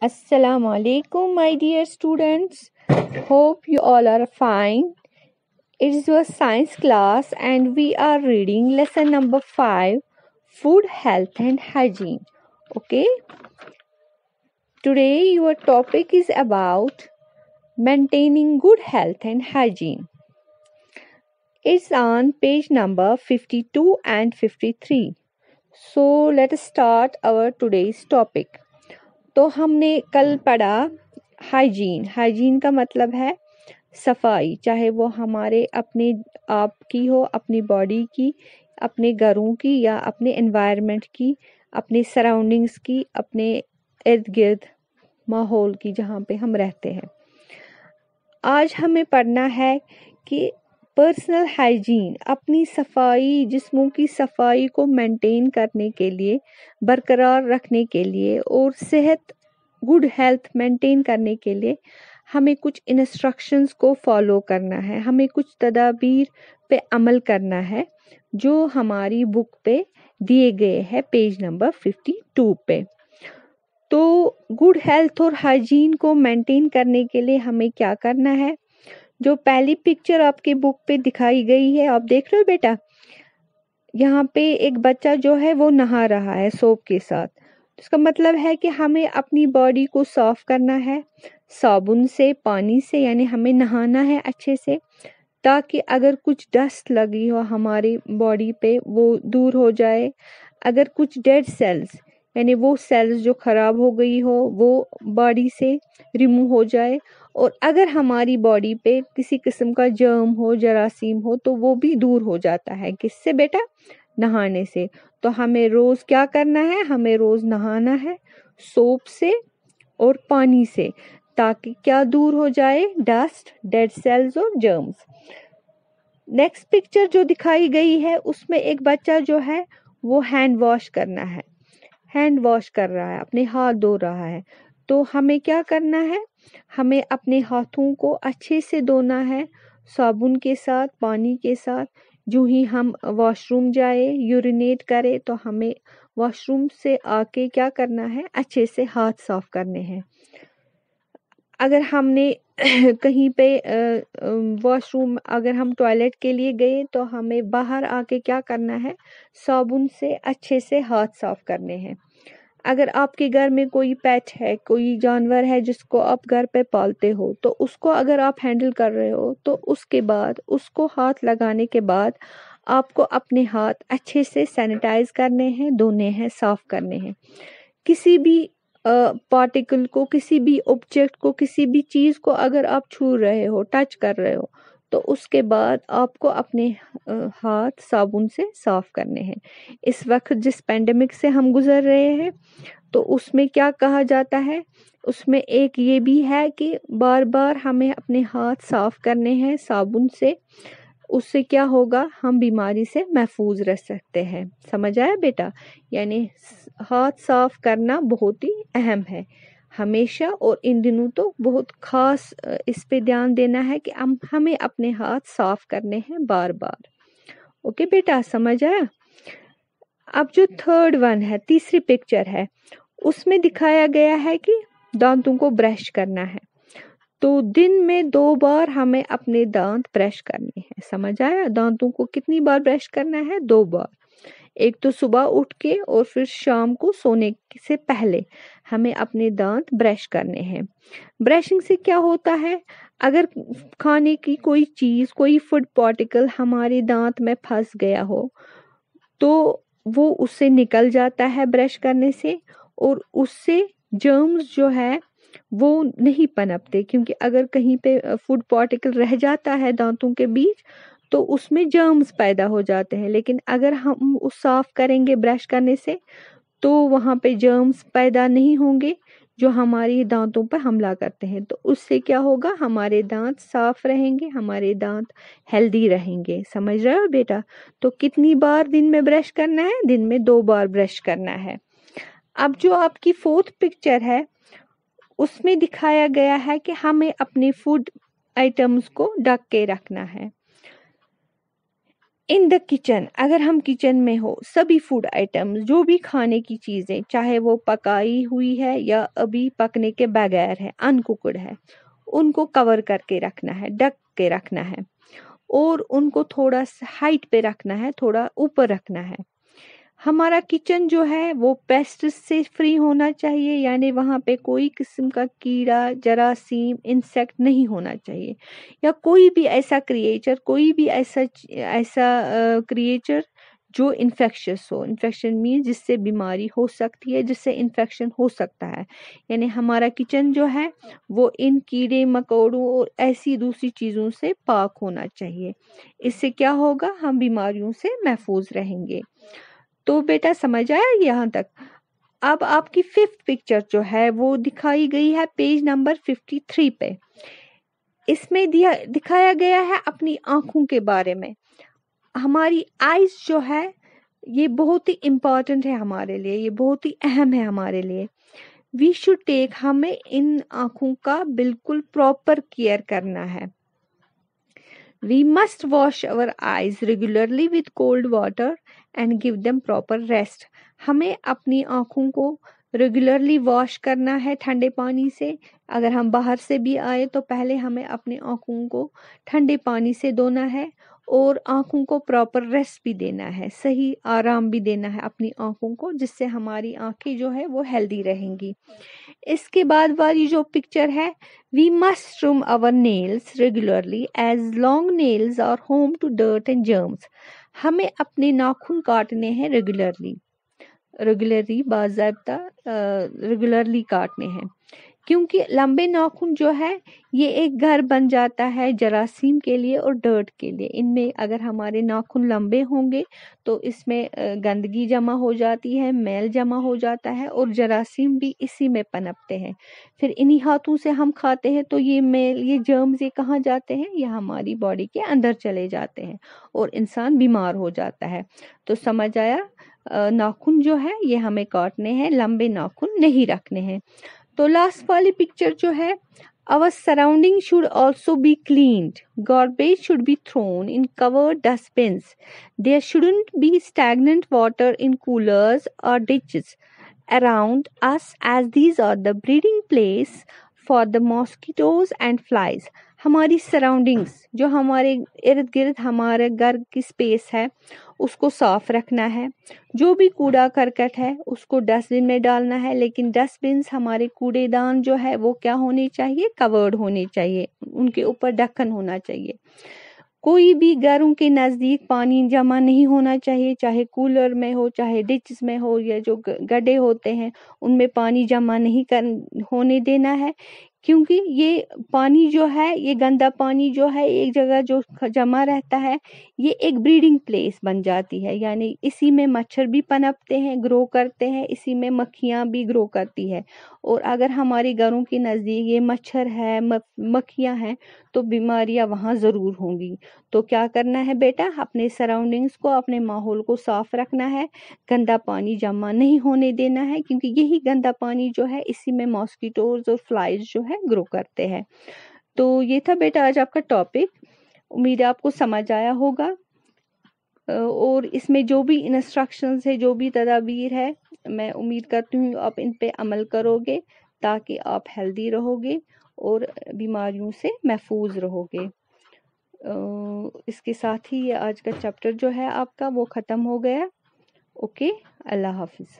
Assalamu alaikum, my dear students. Hope you all are fine. It is your science class, and we are reading lesson number 5, Food, Health and Hygiene. Okay, today your topic is about maintaining good health and hygiene. It's on page number 52 and 53. So, let us start our today's topic. तो हमने कल पढ़ा hygiene का मतलब है सफाई, चाहे वो हमारे अपने आप की हो, अपनी बॉडी की, अपने घरों की या अपने एनवायरनमेंट की, अपने सराउंडिंग्स की, अपने इर्द गिर्द माहौल की जहाँ पे हम रहते हैं। आज हमें पढ़ना है कि पर्सनल हाइजीन, अपनी सफाई, जिस्मों की सफाई को मेंटेन करने के लिए, बरकरार रखने के लिए और सेहत गुड हेल्थ मेंटेन करने के लिए हमें कुछ इंस्ट्रक्शंस को फॉलो करना है, हमें कुछ तदाबीर पे अमल करना है जो हमारी बुक पे दिए गए हैं पेज नंबर 52 पे। तो गुड हेल्थ और हाइजीन को मेंटेन करने के लिए हमें क्या करना है? जो पहली पिक्चर आपकी बुक पे दिखाई गई है, आप देख रहे हो बेटा, यहाँ पे एक बच्चा जो है वो नहा रहा है सोप के साथ। इसका मतलब है कि हमें अपनी बॉडी को साफ करना है साबुन से, पानी से, यानी हमें नहाना है अच्छे से, ताकि अगर कुछ डस्ट लगी हो हमारी बॉडी पे वो दूर हो जाए। अगर कुछ डेड सेल्स, यानी वो सेल्स जो खराब हो गई हो, वो बॉडी से रिमूव हो जाए। और अगर हमारी बॉडी पे किसी किस्म का जर्म हो, जरासीम हो, तो वो भी दूर हो जाता है। किससे बेटा? नहाने से। तो हमें रोज क्या करना है? हमें रोज नहाना है सोप से और पानी से, ताकि क्या दूर हो जाए? डस्ट, डेड सेल्स और जर्म्स। नेक्स्ट पिक्चर जो दिखाई गई है उसमें एक बच्चा जो है वो हैंड वॉश करना है, हैंड वॉश कर रहा है, अपने हाथ धो रहा है। तो हमें क्या करना है? हमें अपने हाथों को अच्छे से धोना है साबुन के साथ, पानी के साथ। जो ही हम वॉशरूम जाए, यूरिनेट करे, तो हमें वॉशरूम से आके क्या करना है? अच्छे से हाथ साफ करने हैं। अगर हमने कहीं पे वॉशरूम, अगर हम टॉयलेट के लिए गए, तो हमें बाहर आके क्या करना है? साबुन से अच्छे से हाथ साफ करने हैं। अगर आपके घर में कोई पेट है, कोई जानवर है जिसको आप घर पे पालते हो, तो उसको अगर आप हैंडल कर रहे हो, तो उसके बाद उसको हाथ लगाने के बाद आपको अपने हाथ अच्छे से सैनिटाइज करने हैं, धोने हैं, साफ करने हैं। किसी भी पार्टिकल को, किसी भी ऑब्जेक्ट को, किसी भी चीज को अगर आप छू रहे हो, टच कर रहे हो, तो उसके बाद आपको अपने हाथ साबुन से साफ करने हैं। इस वक्त जिस पेंडेमिक से हम गुजर रहे हैं, तो उसमें क्या कहा जाता है? उसमें एक ये भी है कि बार बार हमें अपने हाथ साफ करने हैं साबुन से। उससे क्या होगा? हम बीमारी से महफूज रह सकते हैं। समझ आया बेटा? यानी हाथ साफ करना बहुत ही अहम है हमेशा, और इन दिनों तो बहुत खास इस पे ध्यान देना है कि हमें अपने हाथ साफ करने हैं बार बार। ओके बेटा, समझ आया? अब जो थर्ड वन है, तीसरी पिक्चर है, उसमें दिखाया गया है कि दांतों को ब्रश करना है। तो दिन में 2 बार हमें अपने दांत ब्रश करने हैं। समझ आया? दांतों को कितनी बार ब्रश करना है? 2 बार। एक तो सुबह उठ के और फिर शाम को सोने से पहले हमें अपने दांत ब्रश करने हैं। ब्रशिंग से क्या होता है? अगर खाने की कोई चीज, कोई फूड पार्टिकल हमारे दांत में फंस गया हो, तो वो उससे निकल जाता है ब्रश करने से, और उससे जर्म्स जो है वो नहीं पनपते। क्योंकि अगर कहीं पे फूड पार्टिकल रह जाता है दांतों के बीच, तो उसमें जर्म्स पैदा हो जाते हैं। लेकिन अगर हम उस साफ करेंगे ब्रश करने से, तो वहां पे जर्म्स पैदा नहीं होंगे जो हमारी दांतों पर हमला करते हैं। तो उससे क्या होगा? हमारे दांत साफ रहेंगे, हमारे दांत हेल्दी रहेंगे। समझ रहे हो बेटा? तो कितनी बार दिन में ब्रश करना है? दिन में 2 बार ब्रश करना है। अब जो आपकी फोर्थ पिक्चर है, उसमें दिखाया गया है कि हमें अपने फूड आइटम्स को ढक के रखना है। इन द किचन, अगर हम किचन में हो, सभी फूड आइटम्स, जो भी खाने की चीज़ें, चाहे वो पकाई हुई है या अभी पकने के बगैर है, अनकुकड है, उनको कवर करके रखना है, ढक के रखना है, और उनको थोड़ा हाइट पे रखना है, थोड़ा ऊपर रखना है। हमारा किचन जो है वो पेस्ट से फ्री होना चाहिए, यानी वहाँ पे कोई किस्म का कीड़ा, जरासीम, इंसेक्ट नहीं होना चाहिए, या कोई भी ऐसा क्रिएचर, कोई भी ऐसा क्रिएचर जो इन्फेक्शियस हो। इन्फेक्शन मीन जिससे बीमारी हो सकती है, जिससे इन्फेक्शन हो सकता है। यानी हमारा किचन जो है वो इन कीड़े मकोड़ों और ऐसी दूसरी चीज़ों से पाक होना चाहिए। इससे क्या होगा, हम बीमारियों से महफूज रहेंगे। तो बेटा समझ आया यहाँ तक। अब आपकी 5th पिक्चर जो है वो दिखाई गई है पेज नंबर 53 पे। इसमें दिखाया गया है अपनी आंखों के बारे में। हमारी आईज जो है ये बहुत ही इम्पोर्टेंट है हमारे लिए, ये बहुत ही अहम है हमारे लिए। वी शुड टेक, हमें इन आंखों का बिल्कुल प्रॉपर केयर करना है। We must wash our eyes regularly with cold water and give them proper rest. हमें अपनी आँखों को रेगुलरली वॉश करना है ठंडे पानी से। अगर हम बाहर से भी आए तो पहले हमें अपनी आँखों को ठंडे पानी से धोना है, और आँखों को प्रॉपर रेस्ट भी देना है, सही आराम भी देना है अपनी आँखों को, जिससे हमारी आँखें जो है वो हेल्दी रहेंगी। इसके बाद वाली जो पिक्चर है, we must trim our nails regularly as long nails are home to dirt and germs. हमें अपने नाखून काटने हैं रेगुलरली बाज़ाब्ता रेगुलरली काटने हैं, क्योंकि लंबे नाखून जो है ये एक घर बन जाता है जरासीम के लिए और डर्ट के लिए। इनमें अगर हमारे नाखून लंबे होंगे तो इसमें गंदगी जमा हो जाती है, मैल जमा हो जाता है, और जरासीम भी इसी में पनपते हैं। फिर इन्हीं हाथों से हम खाते हैं तो ये मैल, ये जर्म्स, ये कहाँ जाते हैं, ये हमारी बॉडी के अंदर चले जाते हैं और इंसान बीमार हो जाता है। तो समझ आया, नाखून जो है ये हमें काटने हैं, लंबे नाखून नहीं रखने हैं। तो लास्ट वाली पिक्चर जो है, our surrounding should also be cleaned. Garbage should be thrown in covered dustbins. There shouldn't be stagnant water in coolers or ditches around us, as these are the breeding place for the mosquitoes and flies. हमारी surroundings, जो हमारे इर्द गिर्द हमारे घर की space है, उसको साफ रखना है। जो भी कूड़ा करकट है उसको डस्टबिन में डालना है, लेकिन डस्टबिन, हमारे कूड़ेदान जो है वो क्या होने चाहिए, कवर्ड होने चाहिए, उनके ऊपर ढक्कन होना चाहिए। कोई भी घरों के नज़दीक पानी जमा नहीं होना चाहिए, चाहे कूलर में हो, चाहे डिच में हो, या जो गड्ढे होते हैं उनमें पानी जमा नहीं होने देना है, क्योंकि ये पानी जो है, ये गंदा पानी जो है एक जगह जो जमा रहता है, ये एक ब्रीडिंग प्लेस बन जाती है। यानी इसी में मच्छर भी पनपते हैं, ग्रो करते हैं, इसी में मक्खियाँ भी ग्रो करती है। और अगर हमारे घरों के नज़दीक ये मच्छर है, मक्खियाँ हैं, तो बीमारियाँ वहाँ ज़रूर होंगी। तो क्या करना है बेटा, अपने सराउंडिंग्स को, अपने माहौल को साफ रखना है, गंदा पानी जमा नहीं होने देना है, क्योंकि यही गंदा पानी जो है इसी में मॉस्किटोज और फ्लाइज जो है ग्रो करते हैं। तो ये था बेटा आज आपका टॉपिक। उम्मीद है आपको समझ आया होगा, और इसमें जो भी इंस्ट्रक्शंस है, जो भी तदाबीर है, मैं उम्मीद करती हूँ आप इन पे अमल करोगे, ताकि आप हेल्दी रहोगे और बीमारियों से महफूज रहोगे। इसके साथ ही ये आज का चैप्टर जो है आपका वो ख़त्म हो गया। ओके, अल्लाह हाफिज़।